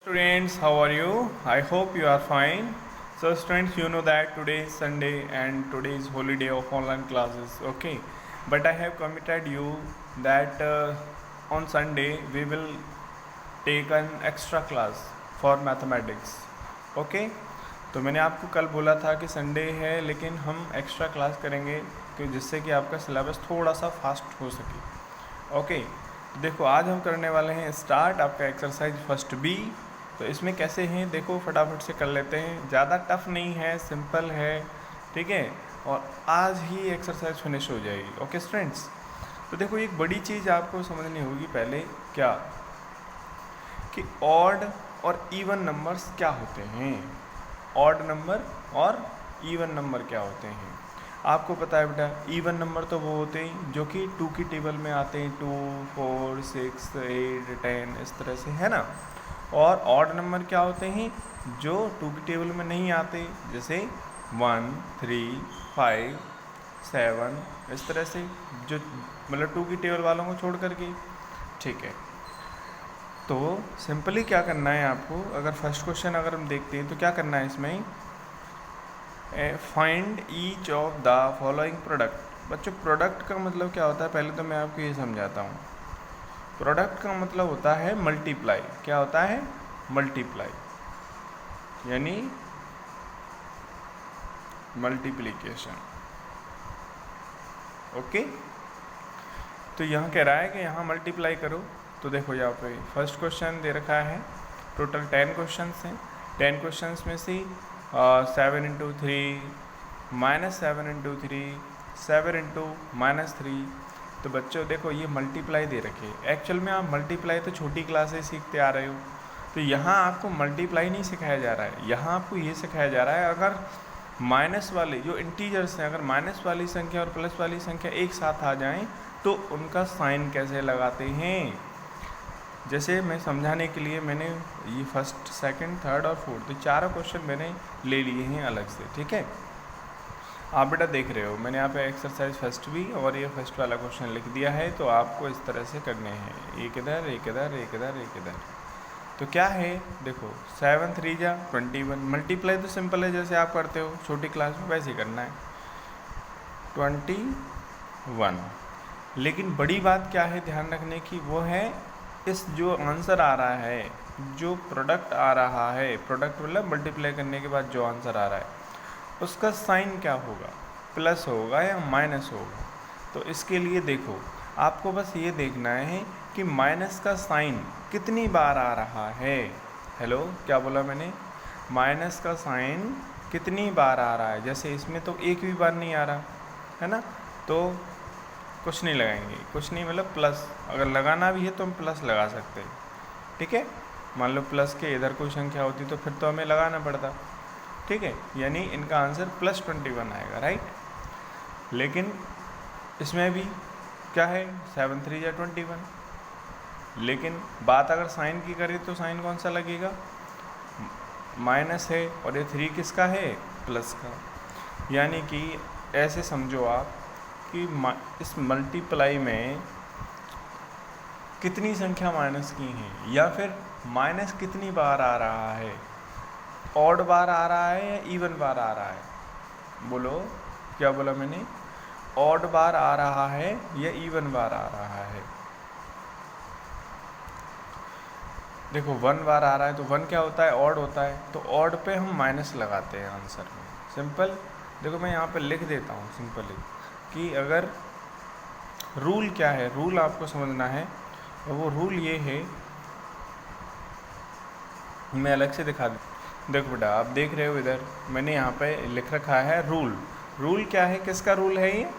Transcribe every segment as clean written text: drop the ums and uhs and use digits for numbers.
Students, how are you? I hope you are fine. So students, you know that today is Sunday and today is holiday of online classes, okay? But I have committed you that on Sunday we will take an extra class for mathematics, okay? तो मैंने आपको कल बोला था कि Sunday है लेकिन हम एक्स्ट्रा क्लास करेंगे कि जिससे कि आपका सिलेबस थोड़ा सा फास्ट हो सके, ओके? देखो आज हम करने वाले हैं स्टार्ट आपका एक्सरसाइज फर्स्ट बी। तो इसमें कैसे हैं देखो फटाफट से कर लेते हैं, ज़्यादा टफ नहीं है, सिंपल है, ठीक है। और आज ही एक्सरसाइज फिनिश हो जाएगी, ओके स्टूडेंट्स। तो देखो एक बड़ी चीज़ आपको समझनी होगी पहले क्या कि ऑड और इवन नंबर्स क्या होते हैं। ऑड नंबर और इवन नंबर क्या होते हैं आपको पता है बेटा। इवन नंबर तो वो होते हैं जो कि 2 की टेबल में आते हैं, 2, 4, 6, 8, 10 इस तरह से, है ना। और ऑड नंबर क्या होते हैं जो 2 की टेबल में नहीं आते, जैसे 1, 3, 5, 7 इस तरह से, जो मतलब 2 की टेबल वालों को छोड़ करके, ठीक है। तो सिंपली क्या करना है आपको, अगर फर्स्ट क्वेश्चन अगर हम देखते हैं तो क्या करना है इसमें, find each of the following product. बच्चों प्रोडक्ट का मतलब क्या होता है पहले तो मैं आपको ये समझाता हूँ। प्रोडक्ट का मतलब होता है मल्टीप्लाई। क्या होता है? मल्टीप्लाई, यानी मल्टीप्लिकेशन, ओके। तो यहाँ कह रहा है कि यहाँ मल्टीप्लाई करो। तो देखो यहाँ पे फर्स्ट क्वेश्चन दे रखा है, टोटल 10 क्वेश्चन हैं। 10 क्वेश्चन में से 7 इंटू 3 -7 इंटू 3 7 इंटू -3। तो बच्चों देखो ये मल्टीप्लाई दे रखे है। एक्चुअल में आप मल्टीप्लाई तो छोटी क्लास से सीखते आ रहे हो, तो यहाँ आपको मल्टीप्लाई नहीं सिखाया जा रहा है। यहाँ आपको ये सिखाया जा रहा है अगर माइनस वाले जो इंटीजर्स हैं, अगर माइनस वाली संख्या और प्लस वाली संख्या एक साथ आ जाएं तो उनका साइन कैसे लगाते हैं। जैसे मैं समझाने के लिए मैंने ये फर्स्ट, सेकंड, थर्ड और फोर्थ तो चारों क्वेश्चन मैंने ले लिए हैं अलग से, ठीक है। आप बेटा देख रहे हो मैंने यहाँ पे एक्सरसाइज फर्स्ट भी और ये फर्स्ट वाला क्वेश्चन लिख दिया है। तो आपको इस तरह से करने हैं, एक इधर एक इधर एक इधर एक इधर। तो क्या है देखो 7 3 जा 21। मल्टीप्लाई तो सिंपल है जैसे आप करते हो छोटी क्लास में वैसे ही करना है, 21। लेकिन बड़ी बात क्या है ध्यान रखने की, वो है इस जो आंसर आ रहा है, जो प्रोडक्ट आ रहा है, प्रोडक्ट मतलब मल्टीप्लाई करने के बाद जो आंसर आ रहा है उसका साइन क्या होगा, प्लस होगा या माइनस होगा। तो इसके लिए देखो आपको बस ये देखना है कि माइनस का साइन कितनी बार आ रहा है। हेलो क्या बोला मैंने? माइनस का साइन कितनी बार आ रहा है। जैसे इसमें तो एक भी बार नहीं आ रहा है ना, तो कुछ नहीं लगाएंगे, कुछ नहीं मतलब प्लस। अगर लगाना भी है तो हम प्लस लगा सकते हैं, ठीक है। मान लो प्लस के इधर कोई संख्या होती तो फिर तो हमें लगाना पड़ता, ठीक है। यानी इनका आंसर +21 आएगा, राइट। लेकिन इसमें भी क्या है 7 3 या 21। लेकिन बात अगर साइन की करें तो साइन कौन सा लगेगा, माइनस है, और ये 3 किसका है, प्लस का। यानी कि ऐसे समझो आप कि इस मल्टीप्लाई में कितनी संख्या माइनस की हैं, या फिर माइनस कितनी बार आ रहा है, ऑड बार आ रहा है या इवन बार आ रहा है। बोलो क्या बोला मैंने, ऑड बार आ रहा है या इवन बार आ रहा है। देखो 1 बार आ रहा है तो 1 क्या होता है, ऑड होता है, तो ऑड पे हम माइनस लगाते हैं आंसर में, सिंपल। देखो मैं यहाँ पे लिख देता हूँ सिंपली कि अगर रूल क्या है, रूल आपको समझना है। और वो रूल ये है, मैं अलग से दिखा दूँ। देखो बेटा आप देख रहे हो इधर मैंने यहाँ पे लिख रखा है रूल। रूल क्या है, किसका रूल है ये,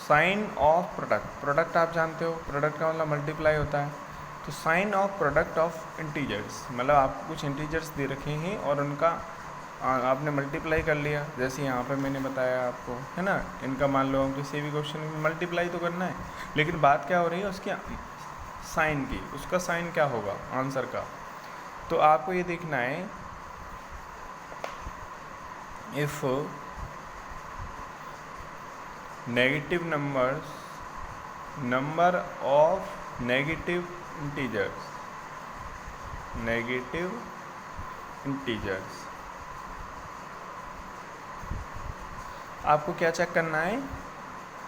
साइन ऑफ प्रोडक्ट। प्रोडक्ट आप जानते हो, प्रोडक्ट का मतलब मल्टीप्लाई होता है। तो sign of product of integers, मतलब आपको कुछ इंटीजर्स दे रखे हैं और उनका आपने मल्टीप्लाई कर लिया, जैसे यहाँ पे मैंने बताया आपको, है ना। इनका मान लो किसी भी क्वेश्चन में मल्टीप्लाई तो करना है, लेकिन बात क्या हो रही है उसके साइन की, उसका साइन क्या होगा आंसर का। तो आपको ये देखना है, if negative numbers, number of negative integers negative integers. आपको क्या चेक करना है,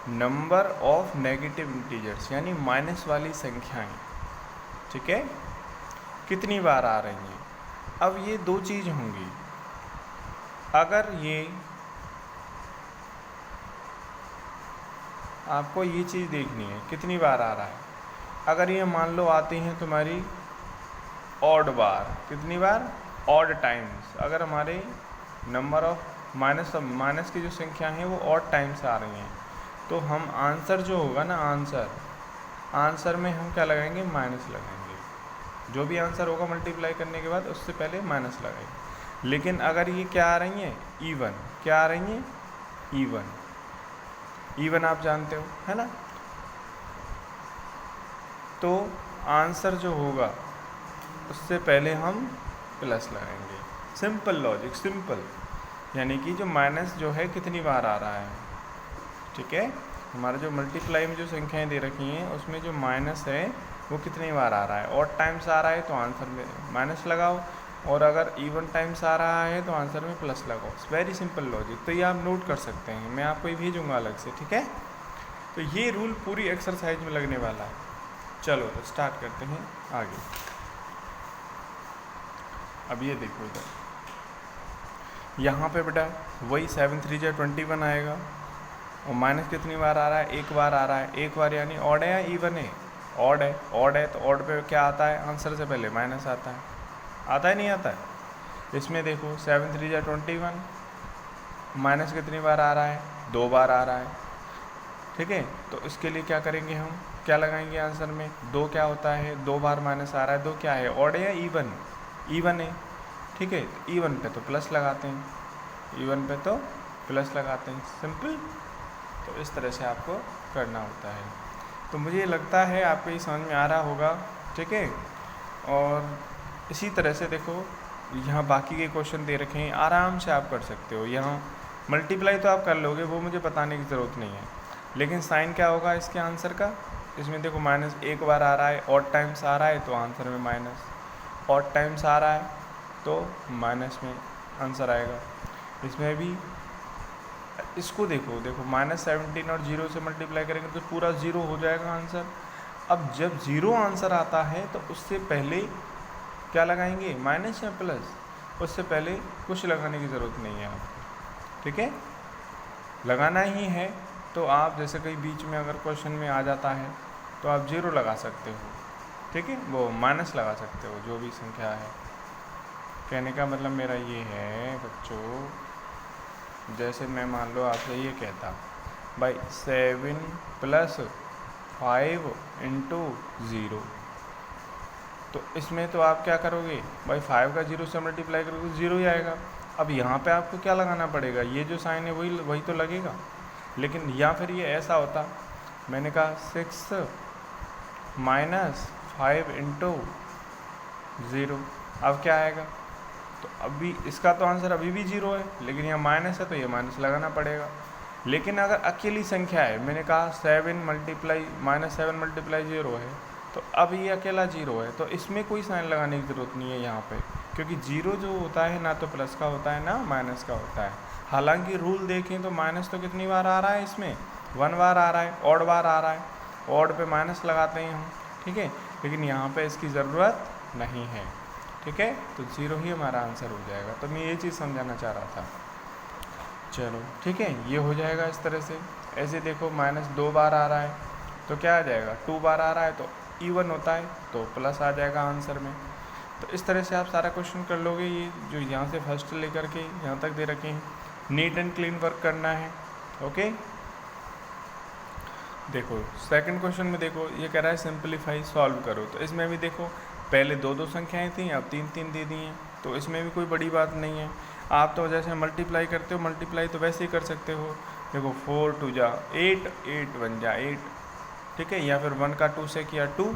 नंबर ऑफ नेगेटिव इंटीजर्स यानी माइनस वाली संख्याएं, ठीक है, कितनी बार आ रही हैं। अब ये दो चीज़ होंगी, अगर ये आपको ये चीज़ देखनी है कितनी बार आ रहा है। अगर ये मान लो आती हैं तुम्हारी ऑड बार, कितनी बार, ऑड टाइम्स। अगर हमारे नंबर ऑफ माइनस की जो संख्या है वो ऑड टाइम्स आ रही हैं, तो हम आंसर जो होगा ना, आंसर में हम क्या लगाएंगे, माइनस लगाएंगे। जो भी आंसर होगा मल्टीप्लाई करने के बाद उससे पहले माइनस लगाएंगे। लेकिन अगर ये क्या आ रही हैं, इवन, क्या आ रही हैं, इवन आप जानते हो, है ना, तो आंसर जो होगा उससे पहले हम प्लस लगाएंगे। सिंपल लॉजिक, सिंपल, यानी कि जो माइनस जो है कितनी बार आ रहा है, ठीक है, हमारा जो मल्टीप्लाई में जो संख्याएं दे रखी हैं उसमें जो माइनस है वो कितनी बार आ रहा है, ऑड टाइम्स आ रहा है तो आंसर में माइनस लगाओ, और अगर इवन टाइम्स आ रहा है तो आंसर में प्लस लगाओ। Very simple logic. तो ये आप नोट कर सकते हैं, मैं आपको ये भेजूँगा अलग से, ठीक है। तो ये रूल पूरी एक्सरसाइज में लगने वाला है। चलो तो स्टार्ट करते हैं आगे। अब ये देखो इधर, यहाँ पे बेटा वही 7 3 जा 21 आएगा, और माइनस कितनी बार आ रहा है, एक बार आ रहा है। एक बार यानी ऑड है या इवन है, ऑड है, ऑड है तो ऑड पे क्या आता है, आंसर से पहले माइनस आता है नहीं आता है। इसमें देखो 7 3 जा 21, माइनस कितनी बार आ रहा है, 2 बार आ रहा है, ठीक है। तो इसके लिए क्या करेंगे, हम क्या लगाएंगे आंसर में, 2 क्या होता है, 2 बार माइनस आ रहा है, 2 क्या है, ऑड है या इवन, इवन है, ठीक है। इवन पे तो प्लस लगाते हैं, इवन पे तो प्लस लगाते हैं, सिंपल। तो इस तरह से आपको करना होता है। तो मुझे लगता है आपको ये समझ में आ रहा होगा, ठीक है। और इसी तरह से देखो यहाँ बाकी के क्वेश्चन दे रखे हैं, आराम से आप कर सकते हो। यहाँ मल्टीप्लाई तो आप कर लोगे, वो मुझे बताने की ज़रूरत नहीं है, लेकिन साइन क्या होगा इसके आंसर का, इसमें देखो माइनस एक बार आ रहा है, ऑड टाइम्स आ रहा है तो आंसर में माइनस, ऑड टाइम्स आ रहा है तो माइनस में आंसर आएगा। इसमें भी इसको देखो -17 और 0 से मल्टीप्लाई करेंगे तो पूरा 0 हो जाएगा आंसर। अब जब 0 आंसर आता है तो उससे पहले क्या लगाएंगे, माइनस या प्लस, उससे पहले कुछ लगाने की ज़रूरत नहीं है आपको, ठीक है। लगाना ही है तो आप जैसे कहीं बीच में अगर क्वेश्चन में आ जाता है तो आप 0 लगा सकते हो, ठीक है, वो माइनस लगा सकते हो जो भी संख्या है। कहने का मतलब मेरा ये है बच्चों, जैसे मैं मान लो आपसे ये कहता भाई 7 + 5 × 0, तो इसमें तो आप क्या करोगे भाई, 5 का 0 से मल्टीप्लाई करोगे 0 ही आएगा। अब यहाँ पे आपको क्या लगाना पड़ेगा, ये जो साइन है वही तो लगेगा। लेकिन या फिर ये ऐसा होता, मैंने कहा 6 - 5 × 0, अब क्या आएगा, तो अभी इसका तो आंसर अभी भी 0 है, लेकिन यहाँ माइनस है तो ये माइनस लगाना पड़ेगा। लेकिन अगर अकेली संख्या है, मैंने कहा 7 - 0 है, तो अब ये अकेला 0 है, तो इसमें कोई साइन लगाने की ज़रूरत नहीं है यहाँ पे, क्योंकि 0 जो होता है ना तो प्लस का होता है ना माइनस का होता है। हालांकि रूल देखें तो माइनस तो कितनी बार आ रहा है, इसमें 1 बार आ रहा है, ऑड बार आ रहा है, ऑड पे माइनस लगाते हैं हम, ठीक है। लेकिन यहाँ पे इसकी ज़रूरत नहीं है, ठीक है, तो 0 ही हमारा आंसर हो जाएगा। तो मैं ये चीज़ समझाना चाह रहा था। चलो ठीक है, ये हो जाएगा इस तरह से। ऐसे देखो -2 बार आ रहा है तो क्या आ जाएगा, 2 बार आ रहा है तो इवन होता है तो प्लस आ जाएगा आंसर में। तो इस तरह से आप सारा क्वेश्चन कर लोगे। ये जो यहाँ से फर्स्ट लेकर के यहाँ तक दे रखे हैं, नीट एंड क्लीन वर्क करना है, ओके। देखो सेकंड क्वेश्चन में देखो ये कह रहा है सिंपलीफाई, सॉल्व करो। तो इसमें भी देखो पहले 2 संख्याएं थी, अब 3 दे दी हैं, तो इसमें भी कोई बड़ी बात नहीं है। आप तो जैसे मल्टीप्लाई करते हो, मल्टीप्लाई तो वैसे ही कर सकते हो। देखो 4 × 2 = 8, 8 × 1 = 8, ठीक है। या फिर 1 का 2 से किया 2,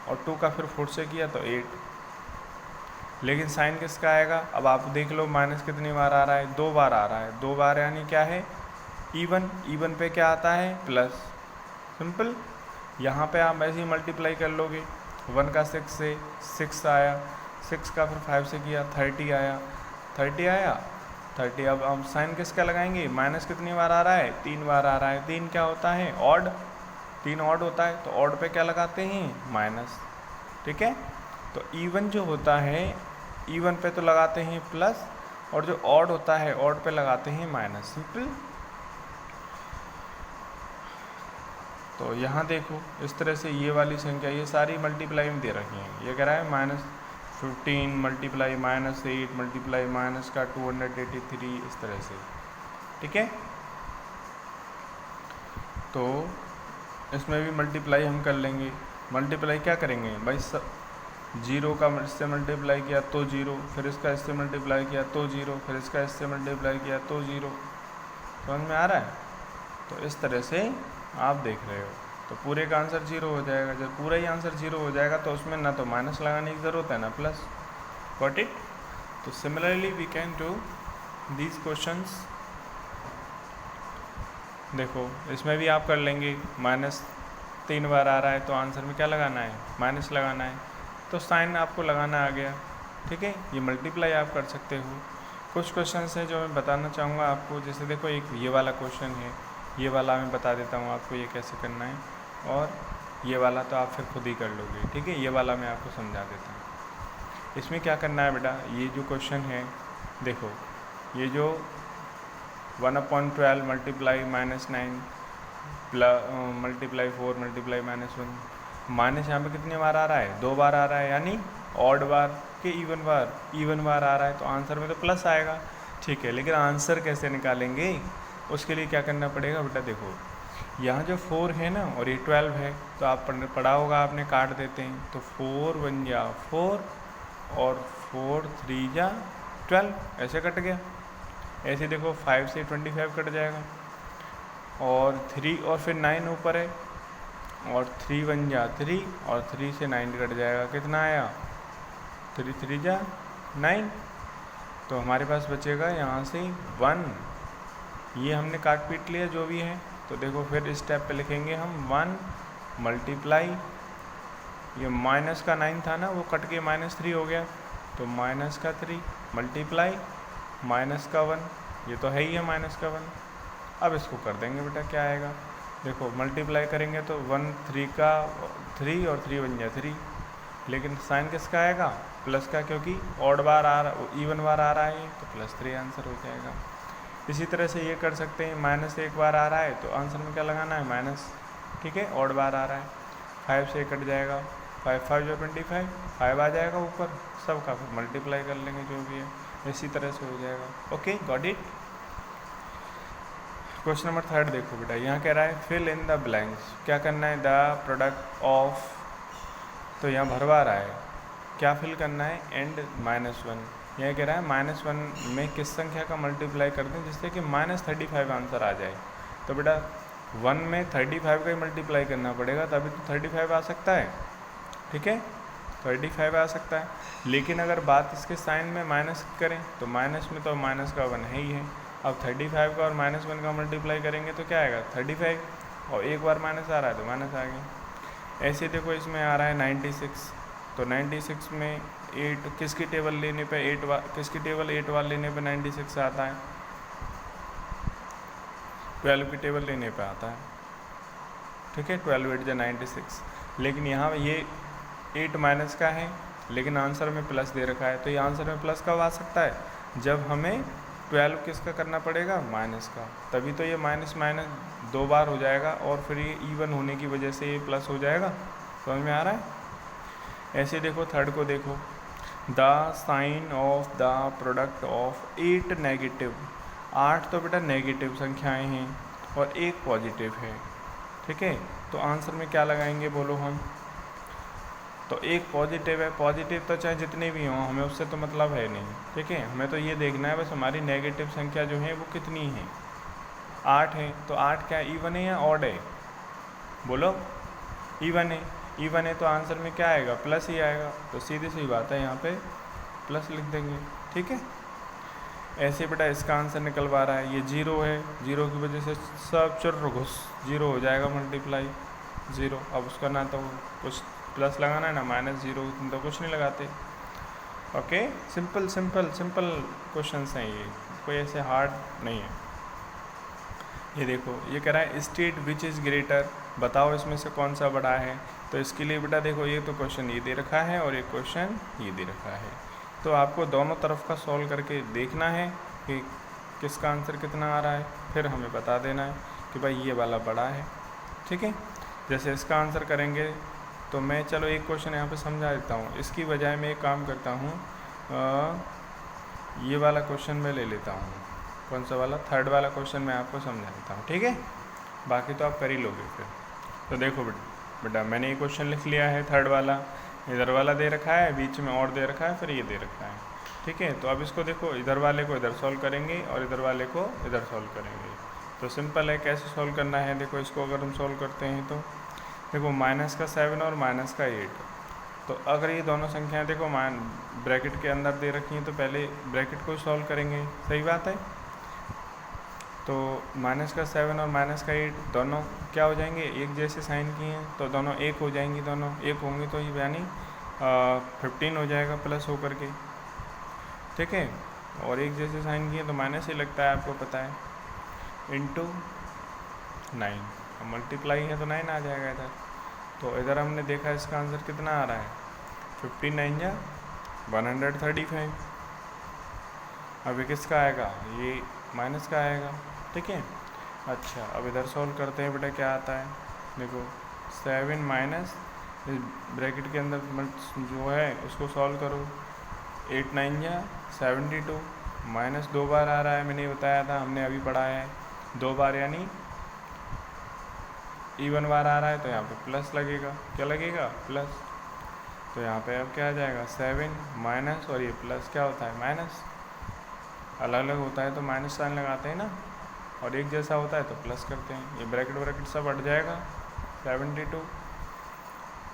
और 2 का फिर 4 से किया तो 8। लेकिन साइन किसका आएगा, अब आप देख लो माइनस कितनी बार आ रहा है, 2 बार आ रहा है। 2 बार यानी क्या है, इवन, इवन पे क्या आता है, प्लस, सिंपल। यहाँ पे आप ऐसे ही मल्टीप्लाई कर लोगे, 1 का 6 से 6 आया, 6 का फिर 5 से किया 30 आया, 30 आया 30। अब साइन किसका लगाएंगे, माइनस कितनी बार आ रहा है, 3 बार आ रहा है। 3 क्या होता है, ऑड, 3 ऑड होता है, तो ऑड पे क्या लगाते हैं, माइनस। ठीक है, तो इवन जो होता है, इवन पे तो लगाते हैं प्लस, और जो ऑड होता है ऑड पे लगाते हैं माइनस, सिंपल। तो यहाँ देखो इस तरह से ये वाली संख्या ये सारी मल्टीप्लाई में दे रखी हैं। ये कह रहा है -15 मल्टीप्लाई -8 मल्टीप्लाई माइनस का 283, इस तरह से। ठीक है, तो इसमें भी मल्टीप्लाई हम कर लेंगे। मल्टीप्लाई क्या करेंगे भाई, जीरो का इससे मल्टीप्लाई किया तो जीरो, फिर इसका इससे मल्टीप्लाई किया तो जीरो, फिर इसका इससे मल्टीप्लाई किया तो जीरो। समझ में आ रहा है, तो इस तरह से आप देख रहे हो, तो पूरे का आंसर जीरो हो जाएगा। जब पूरा ही आंसर जीरो हो जाएगा तो उसमें ना तो माइनस लगाने की ज़रूरत है ना प्लस। Got it. तो similarly we can do these questions. देखो इसमें भी आप कर लेंगे, -3 बार आ रहा है तो आंसर में क्या लगाना है, माइनस लगाना है, तो साइन आपको लगाना आ गया। ठीक है, ये मल्टीप्लाई आप कर सकते हो। कुछ क्वेश्चंस हैं जो मैं बताना चाहूँगा आपको, जैसे देखो एक ये वाला क्वेश्चन है, ये वाला मैं बता देता हूँ आपको ये कैसे करना है, और ये वाला तो आप फिर खुद ही कर लोगे। ठीक है, ये वाला मैं आपको समझा देता हूँ। इसमें क्या करना है बेटा, ये जो क्वेश्चन है देखो, ये जो 1/12 मल्टीप्लाई -9 मल्टीप्लाई 4 मल्टीप्लाई -1, माइनस यहाँ पे कितने बार आ रहा है, 2 बार आ रहा है, यानी ऑड बार के इवन बार आ रहा है, तो आंसर में तो प्लस आएगा। ठीक है, लेकिन आंसर कैसे निकालेंगे, उसके लिए क्या करना पड़ेगा बेटा, देखो यहाँ जो 4 है ना और ये 12 है, तो आप पढ़ा होगा आपने, काट देते हैं, तो 4 1 जा 4 और 4 3 जा 12, ऐसे कट गया। ऐसे देखो 5 से 25 कट जाएगा, और 3 और फिर 9 ऊपर है, और 3 1 जा 3 और 3 से 9 कट जाएगा, कितना आया 3 3 जा 9। तो हमारे पास बचेगा यहाँ से 1, ये हमने काट पीट लिया जो भी है। तो देखो फिर इस स्टेप पे लिखेंगे हम 1 मल्टीप्लाई, ये माइनस का 9 था ना, वो कट के -3 हो गया, तो माइनस का 3 मल्टीप्लाई माइनस का 1, ये तो है ही है माइनस का 1। अब इसको कर देंगे बेटा, क्या आएगा देखो, मल्टीप्लाई करेंगे तो 1 3 का 3 और 3 1 जा 3, लेकिन साइन किसका आएगा, प्लस का, क्योंकि ऑड बार आ रहा, इवन बार आ रहा है, तो +3 आंसर हो जाएगा। इसी तरह से ये कर सकते हैं, -1 बार आ रहा है तो आंसर में क्या लगाना है, माइनस। ठीक है, ऑड बार आ रहा है, 5 से कट जाएगा, 5 5 जो 25, 5 आ जाएगा ऊपर, सब का फिर मल्टीप्लाई कर लेंगे जो भी है, इसी तरह से हो जाएगा। Okay, got it. Question number 3 देखो बेटा, यहाँ कह रहा है फिल इन द ब्लैंक्स। क्या करना है, द प्रोडक्ट ऑफ, तो यहाँ भरवा रहा है, क्या फिल करना है, एंड -1। यह कह रहा है -1 में किस संख्या का मल्टीप्लाई कर दें जिससे कि -35 आंसर आ जाए। तो बेटा 1 में 35 का ही मल्टीप्लाई करना पड़ेगा, तभी तो 35 आ सकता है। ठीक है, 35 आ सकता है, लेकिन अगर बात इसके साइन में माइनस करें तो माइनस में तो माइनस का 1 है ही है। अब 35 का और -1 का मल्टीप्लाई करेंगे तो क्या आएगा, 35, और एक बार माइनस आ रहा है तो माइनस आ गया। ऐसे देखो इसमें आ रहा है 96, तो 96 में 8 किसकी टेबल लेने पे 8 बार, किसकी टेबल 8 बार लेने पे 96 आता है, 12 की टेबल लेने पे आता है। ठीक है, 12 8 जा 96, लेकिन यहाँ ये 8 माइनस का है, लेकिन आंसर में प्लस दे रखा है, तो ये आंसर में प्लस कब आ सकता है, जब हमें 12 किसका करना पड़ेगा, माइनस का, तभी तो ये माइनस 2 बार हो जाएगा, और फिर ये इवन होने की वजह से ये प्लस हो जाएगा। समझ में आ रहा है। ऐसे देखो 3rd को देखो, the sign of the product of 8 negative, 8 तो बेटा नेगेटिव संख्याएं हैं और 1 पॉजिटिव है। ठीक है, तो आंसर में क्या लगाएंगे बोलो हम, तो 1 पॉजिटिव है, पॉजिटिव तो चाहे जितने भी हों, हमें उससे तो मतलब है नहीं। ठीक है, हमें तो ये देखना है बस हमारी नेगेटिव संख्या जो है वो कितनी है, 8 है, तो 8 क्या इवन है या ऑड है, बोलो इवन है, इवन है तो आंसर में क्या आएगा, प्लस ही आएगा, तो सीधी सी बात है यहाँ पे प्लस लिख देंगे। ठीक है, ऐसे बेटा इसका आंसर निकलवा रहा है, ये 0 है, 0 की वजह से सब चुर घुस 0 हो जाएगा, मल्टीप्लाई 0। अब उसका ना तो कुछ प्लस लगाना है ना -0, तो कुछ नहीं लगाते। Okay, simple simple simple questions हैं ये, कोई ऐसे हार्ड नहीं है। ये देखो, ये कह रहा है स्टेट विच इज़ ग्रेटर, बताओ इसमें से कौन सा बड़ा है। तो इसके लिए बेटा देखो, ये तो क्वेश्चन ये दे रखा है और एक क्वेश्चन ये दे रखा है, तो आपको दोनों तरफ का सॉल्व करके देखना है कि किसका आंसर कितना आ रहा है, फिर हमें बता देना है कि भाई ये वाला बड़ा है। ठीक है, जैसे इसका आंसर करेंगे तो मैं चलो एक क्वेश्चन यहाँ पे समझा देता हूँ, इसकी बजाय मैं एक काम करता हूँ, ये वाला क्वेश्चन मैं ले लेता हूँ। कौन सा वाला? थर्ड वाला क्वेश्चन मैं आपको समझा देता हूँ, ठीक है, बाकी तो आप कर ही लोगे फिर। तो देखो बेटा मैंने ये क्वेश्चन लिख लिया है, थर्ड वाला इधर वाला दे रखा है, बीच में और दे रखा है, फिर ये दे रखा है। ठीक है, तो अब इसको देखो, इधर वाले को इधर सॉल्व करेंगे और इधर वाले को इधर सॉल्व करेंगे। तो सिंपल है, कैसे सॉल्व करना है देखो, इसको अगर हम सॉल्व करते हैं तो देखो -7 और -8, तो अगर ये दोनों संख्याएं देखो ब्रैकेट के अंदर दे रखी हैं तो पहले ब्रैकेट को सॉल्व करेंगे, सही बात है। तो -7 और -8 दोनों क्या हो जाएंगे, एक जैसे साइन किए हैं तो दोनों एक हो जाएंगी, दोनों एक होंगे तो ये यानी 15 हो जाएगा प्लस होकर के। ठीक है, और एक जैसे साइन किए तो माइनस ही लगता है, आपको पता है, इंटू 9, मल्टीप्लाई है तो 9 आ जाएगा इधर। तो इधर हमने देखा इसका आंसर कितना आ रहा है, 15 9 135। अब ये किसका आएगा, ये माइनस का आएगा। ठीक है, अच्छा अब इधर सॉल्व करते हैं बेटा, क्या आता है देखो, 7 माइनस ब्रैकेट के अंदर जो है उसको सॉल्व करो, 8 9 72, माइनस 2 बार आ रहा है, मैंने बताया था, हमने अभी पढ़ा है 2 बार यानी इवन बार आ रहा है, तो यहाँ पे प्लस लगेगा, क्या लगेगा, प्लस। तो यहाँ पे अब क्या आ जाएगा, 7 माइनस और ये प्लस क्या होता है, माइनस। अलग अलग होता है तो माइनस साइन लगाते हैं ना, और एक जैसा होता है तो प्लस करते हैं, ये ब्रैकेट सब हट जाएगा, 72।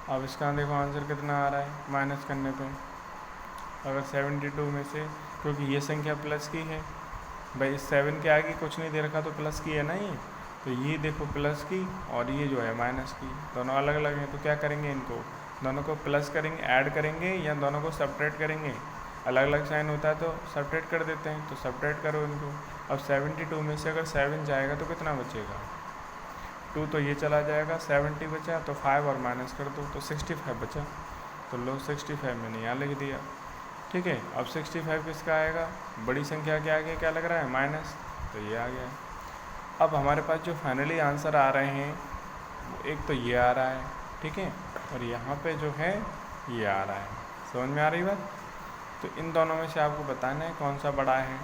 अब इसका देखो आंसर कितना आ रहा है माइनस करने पे, अगर 72 में से, क्योंकि ये संख्या प्लस की है भाई, 7 के आगे कुछ नहीं दे रखा तो प्लस की है ना ये, तो ये देखो प्लस की और ये जो है माइनस की, दोनों अलग अलग हैं, तो क्या करेंगे, इनको दोनों को प्लस करेंगे, ऐड करेंगे, या दोनों को सब्ट्रैक्ट करेंगे। अलग अलग साइन होता है तो सब्ट्रैक्ट कर देते हैं, तो सब्ट्रैक्ट करो इनको। अब 72 में से अगर 7 जाएगा तो कितना बचेगा, 2 तो ये चला जाएगा, 70 बचा, तो 5 और माइनस कर दो तो 65 बचा, तो लो 65 मैंने यहाँ लिख दिया। ठीक है, अब 65 किसका आएगा, बड़ी संख्या के आगे क्या लग रहा है, माइनस, तो ये आ गया। अब हमारे पास जो फाइनली आंसर आ रहे हैं, एक तो ये आ रहा है, ठीक है, और यहाँ पे जो है ये आ रहा है, समझ में आ रही बात। तो इन दोनों में से आपको बताना है कौन सा बड़ा है,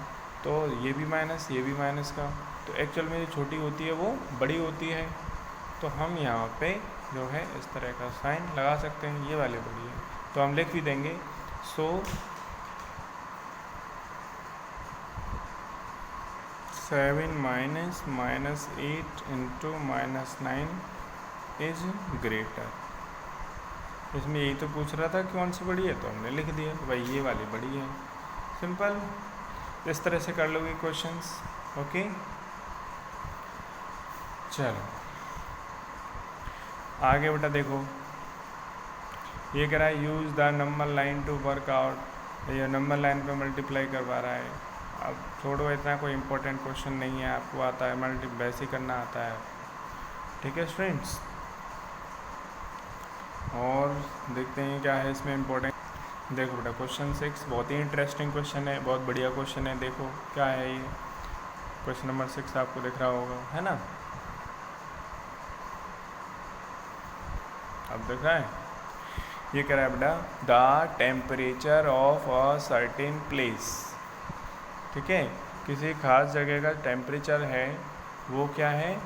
तो ये भी माइनस ये भी माइनस का, तो एक्चुअल में जो छोटी होती है वो बड़ी होती है, तो हम यहाँ पे जो है इस तरह का साइन लगा सकते हैं, ये वाले बड़ी है, तो हम लिख भी देंगे, सो 7 माइनस -8 इंटू -9 इज ग्रेटर। इसमें यही तो पूछ रहा था कौन सी बड़ी है, तो हमने लिख दिया भाई ये वाली बड़ी है, सिंपल। इस तरह से कर लोगे क्वेश्चंस, ओके। चलो आगे बेटा देखो, ये कह रहा है use the number line to work out, ये नंबर लाइन पे मल्टीप्लाई करवा रहा है। अब छोड़ो, इतना कोई इम्पोर्टेंट क्वेश्चन नहीं है, आपको आता है बेसिक करना आता है, ठीक है स्टूडेंट्स। और देखते हैं क्या है इसमें इम्पोर्टेंट। देखो बेटा क्वेश्चन 6 बहुत ही इंटरेस्टिंग क्वेश्चन है, बहुत बढ़िया क्वेश्चन है। देखो क्या है ये, क्वेश्चन नंबर 6 आपको दिख रहा होगा, है ना, अब दिख रहा है। ये कह रहा है बेटा the temperature of a certain place, ठीक है, किसी खास जगह का टेम्परेचर है वो क्या है,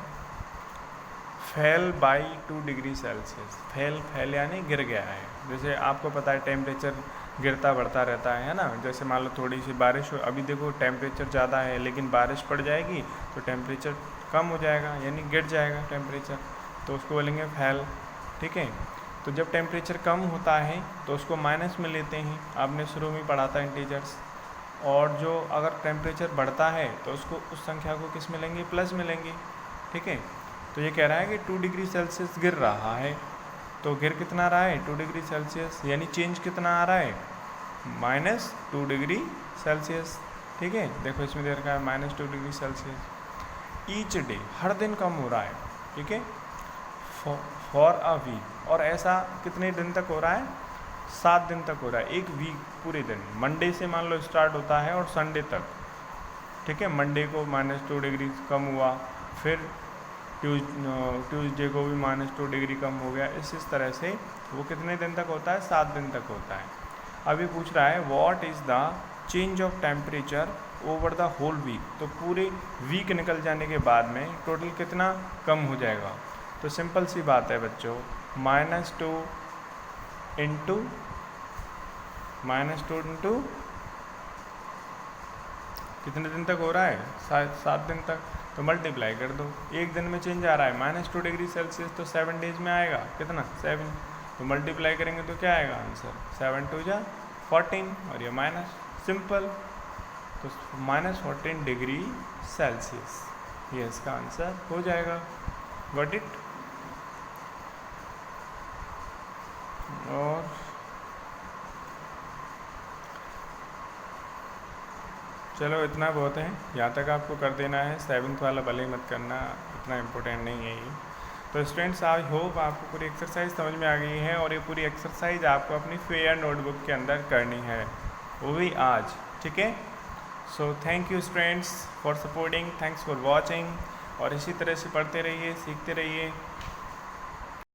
fail by 2 degree Celsius. Fail यानी गिर गया है, जैसे आपको पता है टेम्परेचर गिरता बढ़ता रहता है ना, जैसे मान लो थोड़ी सी बारिश हो, अभी देखो टेम्परेचर ज़्यादा है लेकिन बारिश पड़ जाएगी तो टेम्परेचर कम हो जाएगा, यानी गिर जाएगा टेम्परेचर, तो उसको बोलेंगे फेल, ठीक है। तो जब टेम्परेचर कम होता है तो उसको माइनस में लेते हैं, आपने शुरू में पढ़ा था इंटीजर्स, और जो अगर टेम्परेचर बढ़ता है तो उसको उस संख्या को किस में लेंगे, प्लस में लेंगे, ठीक है। तो ये कह रहा है कि 2 डिग्री सेल्सियस गिर रहा है, तो गिर कितना रहा है 2 डिग्री सेल्सियस, यानी चेंज कितना आ रहा है -2 डिग्री सेल्सियस। ठीक है, देखो इसमें दे रखा है -2 डिग्री सेल्सियस। ईच डे, हर दिन कम हो रहा है। ठीक है, फॉर अ वीक, और ऐसा कितने दिन तक हो रहा है? 7 दिन तक हो रहा है, एक वीक पूरे दिन। मंडे से मान लो स्टार्ट होता है और संडे तक। ठीक है, मंडे को -2 डिग्री कम हुआ, फिर ट्यूसडे को भी -2 डिग्री कम हो गया। इस तरह से वो कितने दिन तक होता है? 7 दिन तक होता है। अभी पूछ रहा है what is the change of temperature over the whole week. तो पूरे वीक निकल जाने के बाद में टोटल कितना कम हो जाएगा? तो सिंपल सी बात है बच्चों, -2 इंटू कितने दिन तक हो रहा है? 7 दिन तक। तो मल्टीप्लाई कर दो, एक दिन में चेंज आ रहा है -2 डिग्री सेल्सियस, तो 7 डेज में आएगा कितना? 7। तो मल्टीप्लाई करेंगे तो क्या आएगा आंसर? 7 2 जा 14, और ये माइनस, सिंपल। तो -14 डिग्री सेल्सियस ये इसका आंसर हो जाएगा। Got it? और चलो इतना बहुत है, यहाँ तक आपको कर देना है। 7th वाला भले ही मत करना, इतना इम्पोर्टेंट नहीं है ये। तो स्टूडेंट्स, आई होप आपको पूरी एक्सरसाइज समझ में आ गई है, और ये पूरी एक्सरसाइज आपको अपनी फेयर नोटबुक के अंदर करनी है, वो भी आज। ठीक है, so thank you students for supporting, thanks for watching, और इसी तरह से पढ़ते रहिए, सीखते रहिए।